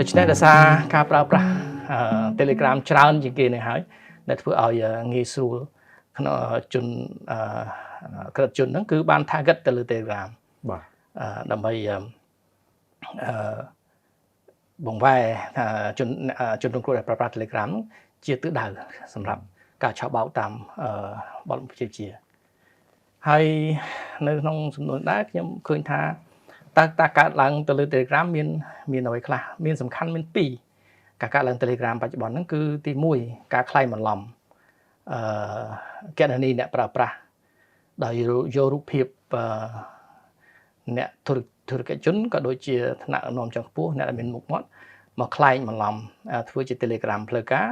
ដូច្នេះដោយសារការប្រើប្រាស់ Telegram ច្រើនជាងគេនេះហើយដែលធ្វើឲ្យងាយស្រួលក្នុងជនក្រិតជនហ្នឹងគឺបាន target ទៅលើ Telegram បាទដើម្បីបង្វែរជនរងគ្រោះដែលប្រើប្រាស់ Telegram ហ្នឹងជាទិសដៅសម្រាប់ការឆបោកតាមបទល្មើសប្រជាជាតិហើយនៅក្នុងសំណួរដែរខ្ញុំឃើញថាតើកើតឡើងទៅលើ Telegram មានអ្វីខ្លះមានសំខាន់មាន2ការកើតឡើង Telegram បច្ចុប្បន្នហ្នឹងគឺទី1ការក្លែងបន្លំគណនីអ្នកប្រើប្រាស់ដោយយករូបភាពអ្នកធុរកិច្ចជនក៏ដូចជាថ្នាក់នាំជាន់ខ្ពស់អ្នកដែលមានមុខមាត់មកក្លែងបន្លំធ្វើជា Telegram ផ្លូវការ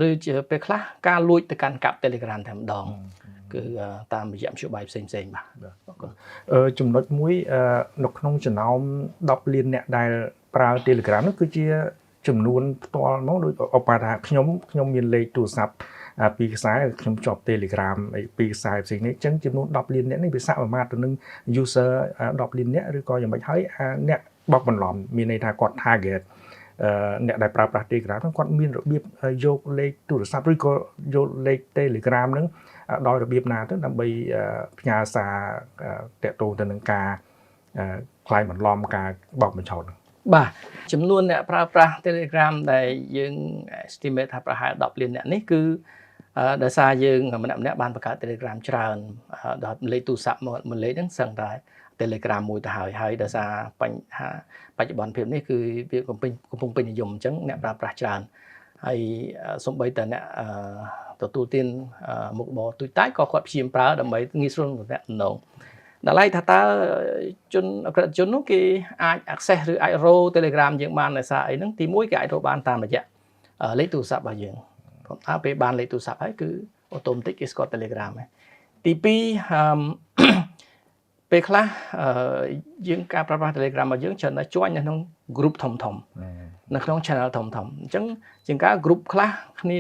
ឬជាពេលខ្លះការលួចទៅកាន់កាប់ Telegram តែម្ដងគឺតាមរយៈមធ្យោបាយផ្សេងបាទចំណុចមួយនៅក្នុងចំណោម10លានអ្នកដែលប្រើ Telegram នោះគឺជាចំនួនផ្ទាល់មកដូចឧបមាថាខ្ញុំមានលេខទូរស័ព្ទពីខ្សែខ្ញុំជាប់ Telegram ពីខ្សែផ្សេងនេះអញ្ចឹងចំនួន10លានអ្នកនេះវាសមាមាត្រទៅនឹង user 10លានអ្នកឬក៏យ៉ាងម៉េចហើយអ្នកបោកបន្លំមានន័យថាគាត់ target អ្នកដែលប្រើប្រាស់ Telegram គាត់មានរបៀបយកលេខទូរស័ព្ទឬក៏យកលេខ Telegram ហ្នឹងដោយរបៀបណាទៅដើម្បីផ្ញើសារតាក់ទងទៅនឹងការក្លែងបន្លំការបោកបញ្ឆោតបាទចំនួនអ្នកប្រើប្រាស់ Telegram ដែលយើង estimate ថាប្រហែល10លានអ្នកនេះគឺដោយសារយើងម្នាក់បានបង្កើត Telegram ច្រើនដល់លេខទូរស័ព្ទមួយលេខហ្នឹងសឹងតែ Telegram មួយទៅហើយដោយសារបញ្ហាបច្ចុប្បន្នភាពនេះគឺវាកំពុងពេញនិយមអញ្ចឹងអ្នកប្រើប្រាស់ច្រើនហើយសូម្បីតែអ្នកទទួលទានមុខរបរទូចតាចក៏គាត់ព្យាយាមប្រើដើម្បីងាយស្រួលក្នុងទំនាក់ទំនងដល់ហើយថាតើជនអក្រិតជននោះគេអាច access ឬអាចរក Telegram យើងបានដោយសារអីហ្នឹងទី1គេអាចរកបានតាមរយៈលេខទូរស័ព្ទរបស់យើងគាត់ថាពេលបានលេខទូរស័ព្ទហើយគឺអូតូម៉ាទិកគេស្គាល់ Telegram ហើយទី2ពេលខ្លះយើងការប្រើប្រាស់ Telegram របស់យើងច្រើនតែជួញនៅក្នុង group ធំនៅក្នុង channel ធំអញ្ចឹងជាងការ group ខ្លះគ្នា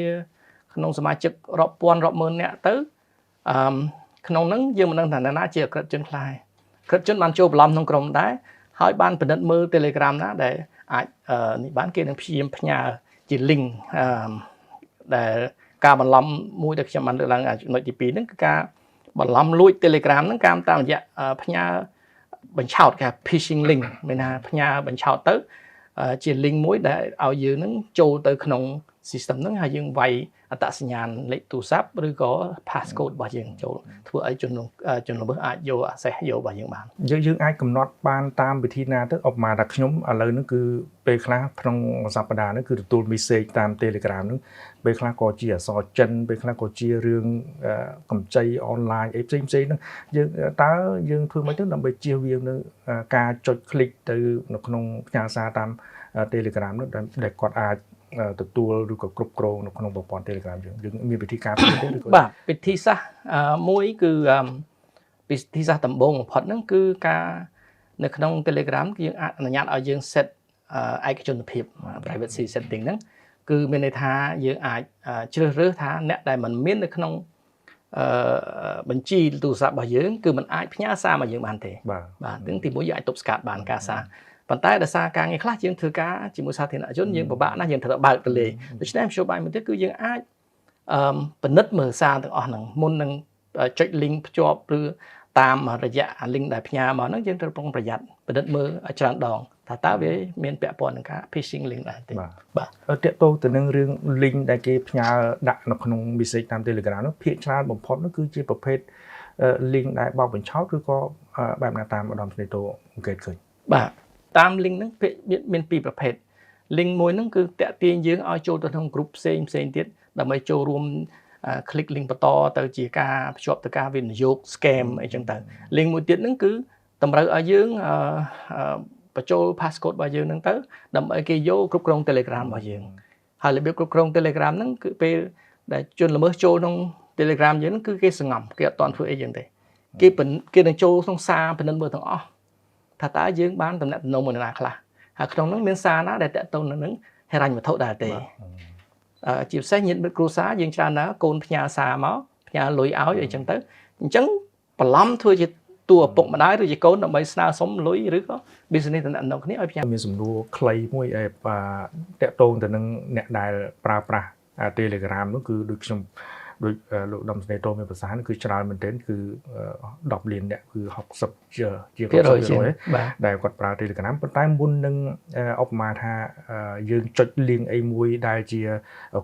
ក្នុងសមាជិករាប់ពាន់រាប់ម៉ឺននាក់ទៅក្នុងហ្នឹងយើងមិនដឹងថាណាជាអក្រិតជនខ្លះអក្រិតជនបានចូលបន្លំក្នុងក្រុមដែរហើយបានពិនិត្យមើល Telegram ណាដែលអាចនេះបានគេនឹងព្យាយាមផ្ញើជា link ដែលការបន្លំមួយដែលខ្ញុំបានលើកឡើងចំណុចទី2ហ្នឹងគឺការបន្លំលួច Telegram ហ្នឹងតាមរយៈផ្ញើបញ្ឆោតគេ phishing link មានថាផ្ញើបញ្ឆោតទៅជា link មួយដែលឲ្យយើងហ្នឹងចូលទៅក្នុង system ហ្នឹងហើយយើងវាយអត្តសញ្ញាណលេខទូរស័ព្ទឬក៏ passcode របស់យើងចូលធ្វើឲ្យជនល្មើសអាចយក access យករបស់យើងបានយើងអាចកំណត់បានតាមវិធីណាទៅឧបមាថាខ្ញុំឥឡូវហ្នឹងគឺពេលខ្លះក្នុងសប្តាហ៍ហ្នឹងគឺទទួល message តាម Telegram ហ្នឹងពេលខ្លះក៏ជាអក្សរចិនពេលខ្លះក៏ជារឿងកម្ចីអនឡាញអីផ្សេងហ្នឹងយើងធ្វើមិនទៅដើម្បីជៀសវាងនៅការចុច click ទៅនៅក្នុងផ្ញើសារតាម Telegram ហ្នឹងដែលគាត់អាចទទួលឬក៏គ្រប់គ្រងនៅក្នុងប្រព័ន្ធ Telegram យើងមានវិធីការផ្សេងទេឬក៏បាទវិធីសាស្ត្រមួយគឺវិធីសាស្ត្រដំបូងបំផុតហ្នឹងគឺការនៅក្នុង Telegram គឺយើងអាចអនុញ្ញាតឲ្យយើង set ឯកជនភាព privacy setting ហ្នឹងគឺមានន័យថាយើងអាចជ្រើសរើសថាអ្នកដែលមិនមាននៅក្នុងបញ្ជីទូរស័ព្ទរបស់យើងគឺមិនអាចផ្ញើសារមកយើងបានទេបាទទាំងទី1យើងអាចទប់ស្កាត់បានការសារប៉ុន្តែដោយសារការងារខ្លះយើងធ្វើការជាមួយសាធារណជនយើងពិបាកណាស់យើងត្រូវបើកទៅលេដូច្នេះមធ្យោបាយមួយទៀតគឺយើងអាចពិនិត្យមើលសារទាំងអស់ហ្នឹងមុននឹងចុច link ភ្ជាប់ឬតាមរយៈ link ដែលផ្ញើមកហ្នឹងយើងត្រូវប្រុងប្រយ័ត្នពិនិត្យមើលឲ្យច្រើនដងថាតើវាមានពាក់ព័ន្ធនឹងការ phishing link ដែរទេបាទតាក់ទងទៅនឹងរឿង link ដែលគេផ្ញើដាក់នៅក្នុង message តាម Telegram នោះភាគច្រើនបំផុតនោះគឺជាប្រភេទ link ដែលបោកបញ្ឆោតឬក៏បែបណាតាមឧត្តមស្នេហ៍តូអង្កេតឃើញបាទតាម link ហ្នឹងមានពីរប្រភេទ link មួយហ្នឹងគឺតាក់ទាញយើងឲ្យចូលទៅក្នុង group ផ្សេងទៀតដើម្បីចូលរួមclick link បន្តទៅជាការភ្ជាប់ទៅការវិនិយោគ scam អីចឹងទៅ link មួយទៀតហ្នឹងគឺតម្រូវឲ្យយើងបញ្ចូល passcode របស់យើងហ្នឹងទៅដើម្បីគេយកគ្រប់គ្រង Telegram របស់យើងហើយរបៀបគ្រប់គ្រង Telegram ហ្នឹងគឺពេលដែលជនល្មើសចូលក្នុង Telegram យើងហ្នឹងគឺគេសង្ងំគេអត់ទាន់ធ្វើអីចឹងទេគេនឹងចូលក្នុងសារពិនិត្យមើលទាំងអស់ថាតើយើងបានតំណែងមួយណាខ្លះហើយក្នុងហ្នឹងមានសារណាដែលតាក់ទងនឹងហិរញ្ញវត្ថុដែរទេជាពិសេសញាតិមិត្តគ្រួសារយើងច្រើនណាស់កូនផ្ញើសារមកផ្ញើលុយឲ្យអីចឹងទៅអញ្ចឹងបន្លំធ្វើជា តួឪពុកម្ដាយឬជាកូនដើម្បីស្នើសុំលុយឬក៏ business តំណែងគ្នាឲ្យផ្ញើ មានសំណួរខ្លីមួយតាក់ទងទៅនឹងអ្នកដែលប្រើប្រាស់ Telegram នោះគឺដូចខ្ញុំដូចលោកដំស្នេហ៍តូមានប្រសាសន៍គឺច្រើនមែនទែនគឺ10លានអ្នកគឺ60ជា%ដែលគាត់ប្រើ Telegram ប៉ុន្តែមុននឹងឧបមាថាយើងចុច link អីមួយដែលជា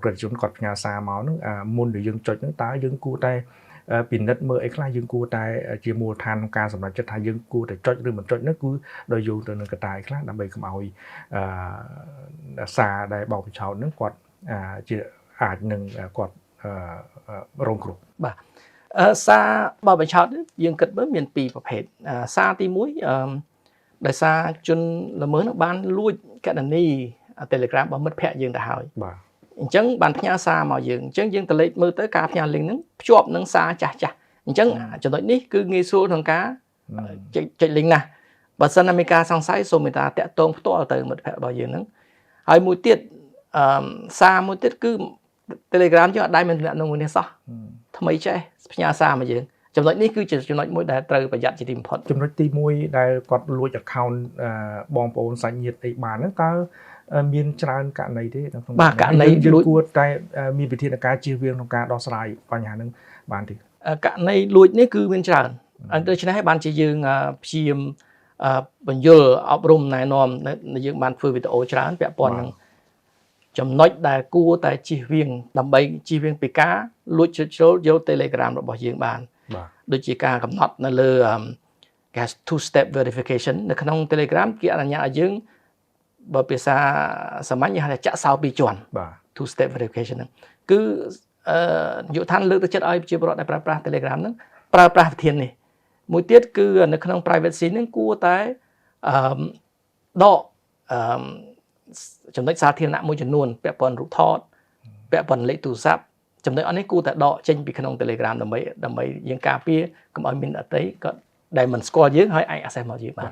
ក្រិតជនគាត់ផ្ញើសារមកហ្នឹងមុនដែលយើងចុចហ្នឹងតើយើងគួរតែពិនិត្យមើលអីខ្លះយើងគួរតែជាមូលដ្ឋានក្នុងការសម្រេចចិត្តថាយើងគួរតែចុចឬមិនចុចនោះគឺដោយយោងទៅនឹងកត្តាអីខ្លះដើម្បីកុំឲ្យសារដែលបោកបញ្ឆោតហ្នឹងគាត់ជាអាចនឹងគាត់រងគ្រោះ បាទសារបោកបញ្ឆោតយើងគិតមើលមាន2ប្រភេទសារទី1ដោយសារជនល្មើសនឹងបានលួចកណនី Telegram របស់មិត្តភ័ក្តិយើងទៅហើយបាទអញ្ចឹងបានផ្ញើសារមកយើងអញ្ចឹងយើងទៅលេខមើលទៅការផ្ញើ link ហ្នឹងភ្ជាប់នឹងសារចាស់អញ្ចឹងចំណុចនេះគឺងាយស្រួលក្នុងការចុច link ណាស់បើសិនតែមានការសង្ស័យសូមមេត្តាតាក់ទងផ្ទាល់ទៅមិត្តភ័ក្តិរបស់យើងហ្នឹងហើយមួយទៀតសារមួយទៀតគឺ Telegram យើងអត់ដែរមានទំនាក់ទំនងមួយនេះសោះថ្មីចេះផ្ញើសារមកយើងចំណុចនេះគឺជាចំណុចមួយដែលត្រូវប្រយ័ត្នជាទីបំផុតចំណុចទី1ដែលគាត់លួច account បងប្អូនសាច់ញាតិអីបានហ្នឹងតើមានច្រើនករណីទេក្នុងករណីយើងគួរតែមានវិធានការជៀសវាងក្នុងការដោះស្រាយបញ្ហាហ្នឹងបានទេករណីលួចនេះគឺមានច្រើនដូច្នេះហើយបានជាយើងព្យាយាមបញ្យលអប់រំណែនាំយើងបានធ្វើវីដេអូច្រើនពាក់ព័ន្ធនឹងចំណុចដែលគួរតែជៀសវាងដើម្បីជៀសវាងពីការលួចជ្រុលយក Telegram របស់យើងបានដូចជាការកំណត់នៅលើ two step verification នៅក្នុង Telegram គេអនុញ្ញាតឲ្យយើងបើភាសាសាមញ្ញគេហៅថាចាក់សោ2ជាន់ two step verification ហ្នឹងគឺយុទ្ធឋានលើកទឹកចិត្តឲ្យប្រជាពលរដ្ឋដែលប្រើប្រាស់ Telegram ហ្នឹងប្រើប្រាស់វិធាននេះមួយទៀតគឺនៅក្នុង privacy ហ្នឹងគួរតែដកចំណុចសាធារណៈមួយចំនួនពាក់ព័ន្ធរូបថតពាក់ព័ន្ធលេខទូរស័ព្ទចំណុចអស់នេះគួរតែដកចេញពីក្នុង Telegram ដើម្បីយើងការពារកុំឲ្យមានអតីតក៏ដែលមិនស្គាល់យើងហើយអាច access មកយើងបាន